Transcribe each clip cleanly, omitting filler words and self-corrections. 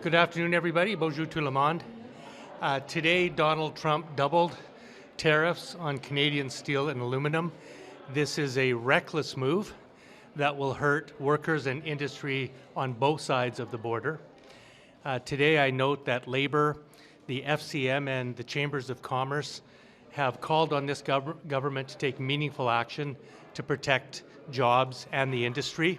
Good afternoon, everybody. Bonjour tout le monde. Today, Donald Trump doubled tariffs on Canadian steel and aluminum. This is a reckless move that will hurt workers and industry on both sides of the border. Today, I note that Labour, the FCM, and the Chambers of Commerce have called on this government to take meaningful action to protect jobs and the industry.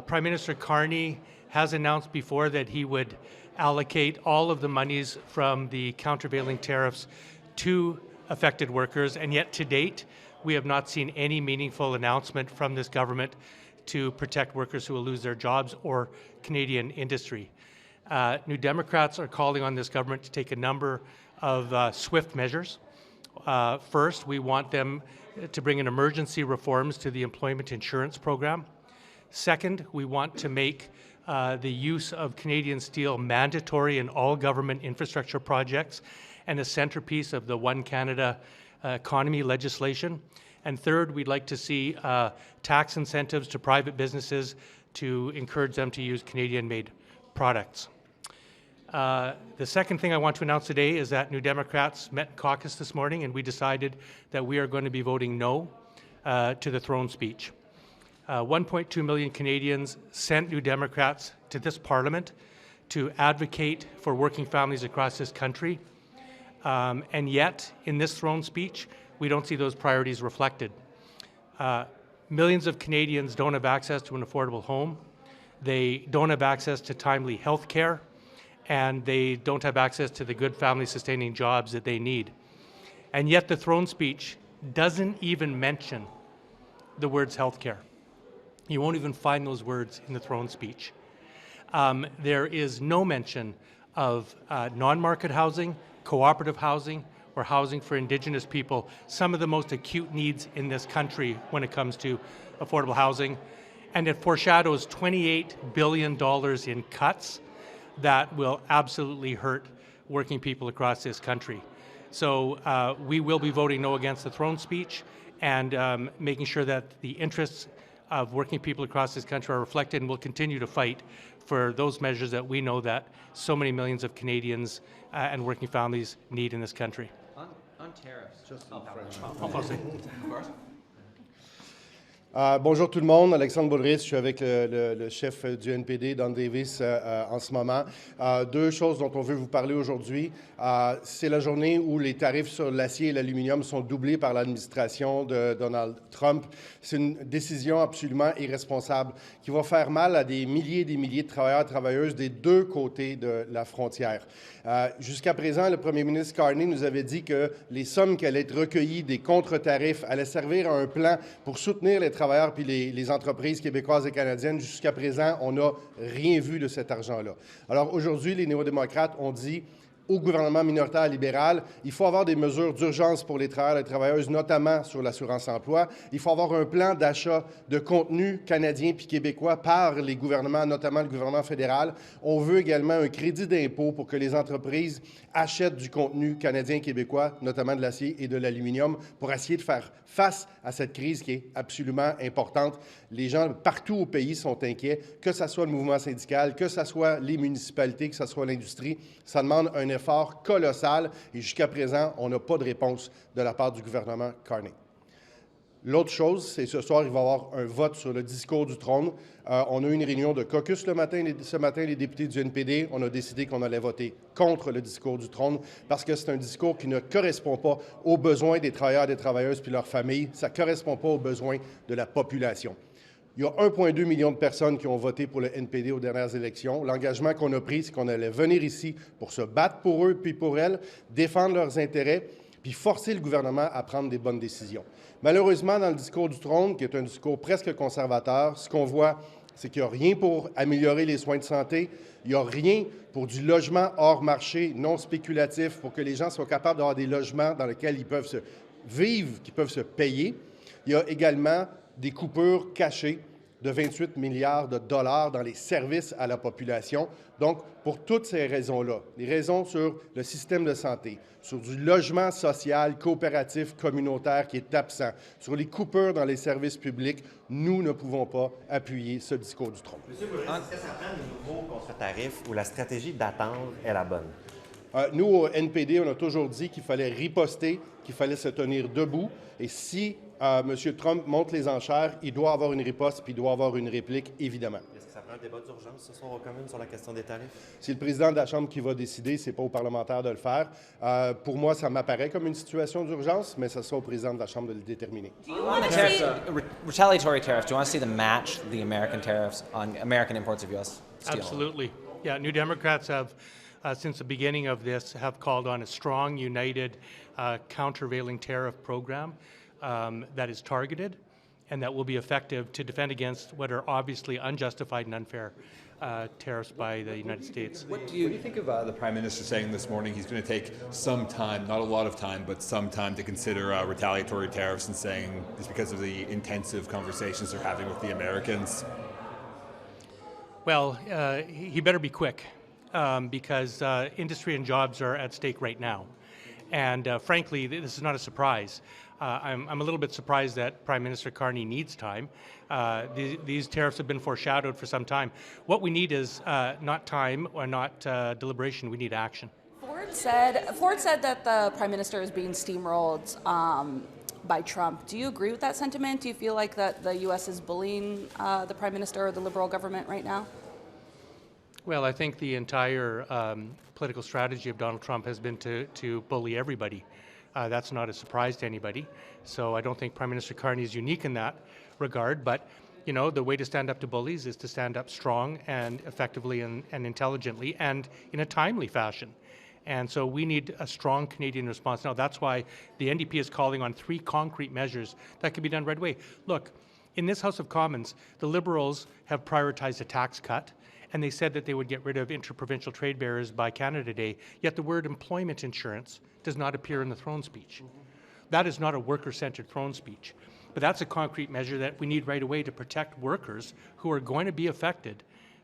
Prime Minister Carney has announced before that he would allocate all of the monies from the countervailing tariffs to affected workers, and yet to date, we have not seen any meaningful announcement from this government to protect workers who will lose their jobs or Canadian industry. New Democrats are calling on this government to take a number of swift measures. First, we want them to bring in emergency reforms to the employment insurance program. Second, we want to make the use of Canadian steel mandatory in all government infrastructure projects and a centerpiece of the One Canada economy legislation. And third, we'd like to see tax incentives to private businesses to encourage them to use Canadian-made products. The second thing I want to announce today is that New Democrats met in caucus this morning, and we decided that we are going to be voting no to the throne speech. 1.2 million Canadians sent New Democrats to this Parliament to advocate for working families across this country. And yet, in this throne speech, we don't see those priorities reflected. Millions of Canadians don't have access to an affordable home. They don't have access to timely health care, and they don't have access to the good family-sustaining jobs that they need. And yet the throne speech doesn't even mention the words health care. You won't even find those words in the throne speech. There is no mention of non-market housing, cooperative housing, or housing for Indigenous people, some of the most acute needs in this country when it comes to affordable housing. And it foreshadows $28 billion in cuts that will absolutely hurt working people across this country. So we will be voting no against the throne speech and making sure that the interests of working people across this country are reflected, and will continue to fight for those measures that we know that so many millions of Canadians and working families need in this country. On tariffs. Just in French. En français. Bonjour tout le monde, Alexandre Boulerice, je suis avec le chef du NPD, Don Davies, en ce moment. Deux choses dont on veut vous parler aujourd'hui. C'est la journée où les tarifs sur l'acier et l'aluminium sont doublés par l'administration de Donald Trump. C'est une décision absolument irresponsable qui va faire mal à des milliers et des milliers de travailleurs et travailleuses des deux côtés de la frontière. Jusqu'à présent, le premier ministre Carney nous avait dit que les sommes qui allaient être recueillies des contre-tarifs allaient servir à un plan pour soutenir les travailleurs puis les entreprises québécoises et canadiennes. Jusqu'à présent, on n'a rien vu de cet argent-là. Alors aujourd'hui, les néo-démocrates ont dit au gouvernement minoritaire libéral, il faut avoir des mesures d'urgence pour les travailleurs et les travailleuses, notamment sur l'assurance-emploi. Il faut avoir un plan d'achat de contenu canadien puis québécois par les gouvernements, notamment le gouvernement fédéral. On veut également un crédit d'impôt pour que les entreprises achètent du contenu canadien-québécois, notamment de l'acier et de l'aluminium, pour essayer de faire face à cette crise qui est absolument importante. Les gens partout au pays sont inquiets, que ce soit le mouvement syndical, que ce soit les municipalités, que ce soit l'industrie. Ça demande un effort colossal et jusqu'à présent, on n'a pas de réponse de la part du gouvernement Carney. L'autre chose, c'est ce soir, il va y avoir un vote sur le discours du trône. On a eu une réunion de caucus ce matin, les députés du NPD. On a décidé qu'on allait voter contre le discours du trône parce que c'est un discours qui ne correspond pas aux besoins des travailleurs et des travailleuses puis leurs familles. Ça ne correspond pas aux besoins de la population. Il y a 1,2 million de personnes qui ont voté pour le NPD aux dernières élections. L'engagement qu'on a pris, c'est qu'on allait venir ici pour se battre pour eux puis pour elles, défendre leurs intérêts, puis forcer le gouvernement à prendre des bonnes décisions. Malheureusement, dans le discours du trône, qui est un discours presque conservateur, ce qu'on voit, c'est qu'il n'y a rien pour améliorer les soins de santé, il n'y a rien pour du logement hors marché, non spéculatif, pour que les gens soient capables d'avoir des logements dans lesquels ils peuvent se vivre, qu'ils peuvent se payer. Il y a également des coupures cachées de 28 milliards de dollars dans les services à la population. Donc, pour toutes ces raisons-là, les raisons sur le système de santé, sur du logement social, coopératif, communautaire qui est absent, sur les coupures dans les services publics, nous ne pouvons pas appuyer ce discours du Trump. Monsieur Boulerice, est-ce que ça prend de nouveaux contre-tarifs ou la stratégie d'attendre est la bonne? Nous, au NPD, on a toujours dit qu'il fallait riposter, qu'il fallait se tenir debout. Et si M. Trump monte les enchères, il doit avoir une riposte puis il doit avoir une réplique, évidemment. Est-ce que ça prend un débat d'urgence ce soir aux communes sur la question des tarifs? C'est le président de la Chambre qui va décider, ce n'est pas aux parlementaires de le faire. Pour moi, ça m'apparaît comme une situation d'urgence, mais ce sera au président de la Chambre de le déterminer. Retaliatory tariffs, do you want to see them match the American tariffs on American imports of U.S. steel? Absolutely. Yeah, New Democrats have, since the beginning of this, have called on a strong, united, countervailing tariff program that is targeted and that will be effective to defend against what are obviously unjustified and unfair tariffs by the United States. What do you think of the Prime Minister saying this morning he's going to take some time, not a lot of time, but some time to consider retaliatory tariffs, and saying it's because of the intensive conversations they're having with the Americans? Well, he better be quick because industry and jobs are at stake right now. And frankly, this is not a surprise. I'm a little bit surprised that Prime Minister Carney needs time. These tariffs have been foreshadowed for some time. What we need is not time or not deliberation. We need action. Ford said that the Prime Minister is being steamrolled by Trump. Do you agree with that sentiment? Do you feel like that the U.S. is bullying the Prime Minister or the Liberal government right now? Well, I think the entire political strategy of Donald Trump has been to bully everybody. That's not a surprise to anybody. So I don't think Prime Minister Carney is unique in that regard. But, you know, the way to stand up to bullies is to stand up strong and effectively and intelligently and in a timely fashion. And so we need a strong Canadian response. Now, that's why the NDP is calling on 3 concrete measures that can be done right away. Look, in this House of Commons, the Liberals have prioritized a tax cut, and they said that they would get rid of interprovincial trade barriers by Canada Day, yet the word employment insurance does not appear in the throne speech. That is not a worker-centered throne speech, but that's a concrete measure that we need right away to protect workers who are going to be affected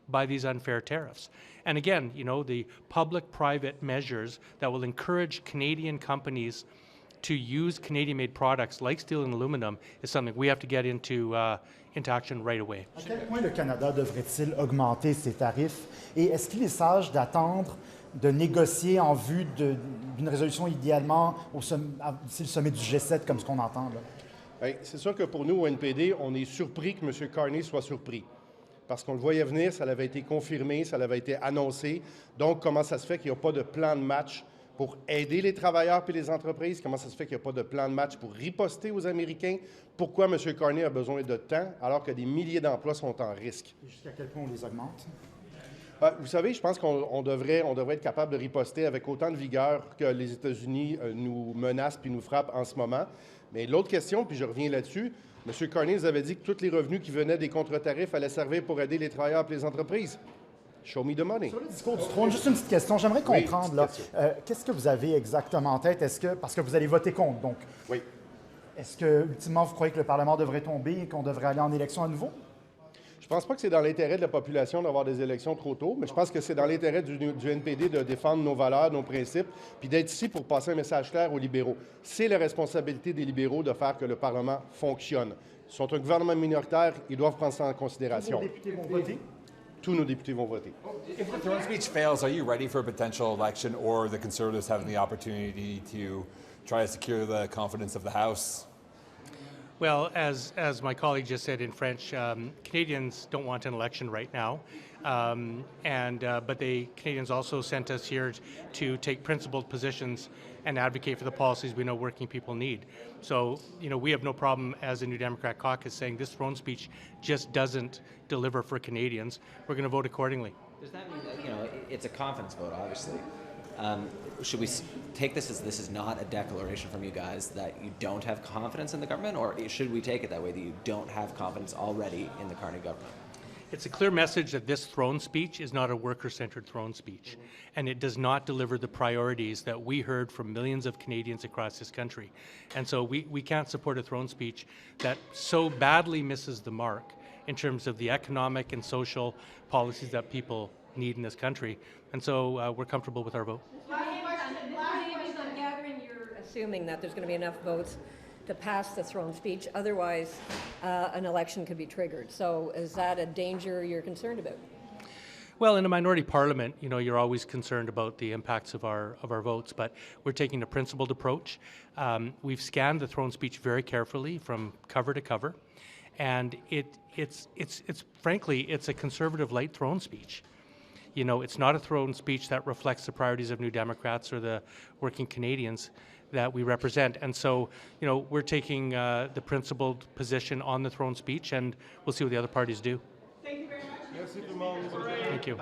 by these unfair tariffs. And again, you know, the public-private measures that will encourage Canadian companies to use Canadian-made products like steel and aluminum is something we have to get into action right away. À quel point le Canada devrait-il augmenter ses tarifs? Et est-ce qu'il est sage d'attendre de négocier en vue d'une résolution idéalement d'ici le sommet du G7 comme ce qu'on entend là? Bien, c'est sûr que pour nous, au NPD, on est surpris que M. Carney soit surpris. Parce qu'on le voyait venir, ça avait été confirmé, ça avait été annoncé. Donc, comment ça se fait qu'il n'y a pas de plan de match pour aider les travailleurs et les entreprises? Comment ça se fait qu'il n'y a pas de plan de match pour riposter aux Américains? Pourquoi M. Carney a besoin de temps alors que des milliers d'emplois sont en risque? Et jusqu'à quel point on les augmente? Vous savez, je pense qu'on devrait être capable de riposter avec autant de vigueur que les États-Unis nous menacent puis nous frappent en ce moment. Mais l'autre question, puis je reviens là-dessus, M. Carney nous avait dit que tous les revenus qui venaient des contre-tarifs allaient servir pour aider les travailleurs et les entreprises. Show me the money. Sur le discours du trône, juste une petite question. J'aimerais comprendre, Oui, là, qu'est-ce que vous avez exactement en tête? Parce que vous allez voter contre, donc. Oui. Est-ce que, ultimement, vous croyez que le Parlement devrait tomber et qu'on devrait aller en élection à nouveau? Je ne pense pas que c'est dans l'intérêt de la population d'avoir des élections trop tôt, mais je pense que c'est dans l'intérêt du NPD de défendre nos valeurs, nos principes, puis d'être ici pour passer un message clair aux libéraux. C'est la responsabilité des libéraux de faire que le Parlement fonctionne. Ils sont un gouvernement minoritaire, ils doivent prendre ça en considération. Tous nos députés vont voter? Tous nos députés vont voter. If the throne speech fails, are you ready for a potential election, or the Conservatives having the opportunity to try to secure the confidence of the House? Well, as my colleague just said in French, Canadians don't want an election right now, but Canadians also sent us here to take principled positions and advocate for the policies we know working people need. So, you know, we have no problem as a New Democrat caucus saying this throne speech just doesn't deliver for Canadians. We're going to vote accordingly. Does that mean that, you know, it's a confidence vote, obviously? Should we take this as this is not a declaration from you guys that you don't have confidence in the government, or should we take it that way, that you don't have confidence already in the Carney government? It's a clear message that this throne speech is not a worker-centered throne speech, and it does not deliver the priorities that we heard from millions of Canadians across this country. And so we can't support a throne speech that so badly misses the mark in terms of the economic and social policies that people need in this country. And so we're comfortable with our vote. I'm gathering you're assuming that there's going to be enough votes to pass the throne speech. Otherwise, an election could be triggered. So is that a danger you're concerned about? Well, in a minority parliament, you're always concerned about the impacts of our votes, but we're taking a principled approach. We've scanned the throne speech very carefully from cover to cover, and it's frankly, it's a conservative light throne speech. It's not a throne speech that reflects the priorities of New Democrats or the working Canadians that we represent. And so, we're taking the principled position on the throne speech, and we'll see what the other parties do. Merci tout le monde. Thank you.